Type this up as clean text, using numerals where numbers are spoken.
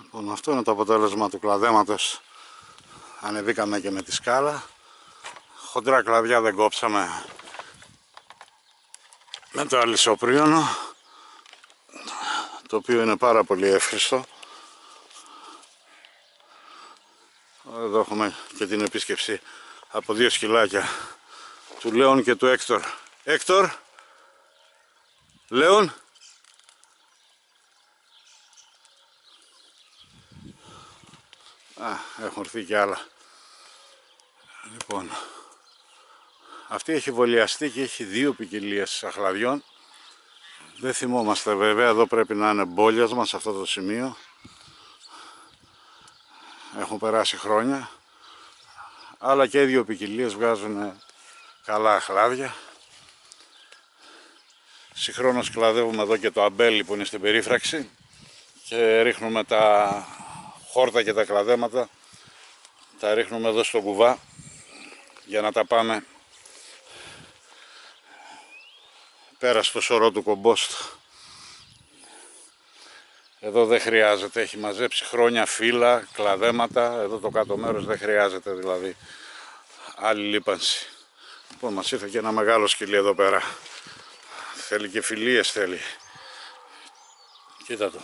Λοιπόν, αυτό είναι το αποτέλεσμα του κλαδέματος. Ανεβήκαμε και με τη σκάλα. Χοντρά κλαδιά δεν κόψαμε με το αλυσοπρίωνο, το οποίο είναι πάρα πολύ εύχριστο. Εδώ έχουμε και την επίσκεψη από 2 σκυλάκια, του Λέων και του Έκτορ. Έκτορ, Λέων. Έχουν έρθει και άλλα. Λοιπόν, αυτή έχει βολιαστεί και έχει 2 ποικιλίες αχλαδιών. Δεν θυμόμαστε βέβαια, εδώ πρέπει να είναι μπόλιασμα σε αυτό το σημείο. Έχουν περάσει χρόνια, αλλά και οι 2 ποικιλίες βγάζουν καλά αχλάδια. Συγχρόνως κλαδεύουμε εδώ και το αμπέλι που είναι στην περίφραξη και ρίχνουμε τα χόρτα και τα κλαδέματα, τα ρίχνουμε εδώ στο κουβά για να τα πάμε πέρα στο σωρό του κομπόστ. Εδώ δεν χρειάζεται, έχει μαζέψει χρόνια φύλλα, κλαδέματα. Εδώ το κάτω μέρος δεν χρειάζεται δηλαδή άλλη λίπανση. Λοιπόν, μας ήρθε και ένα μεγάλο σκυλί εδώ πέρα. Θέλει και φιλίες θέλει. Κοίτα το.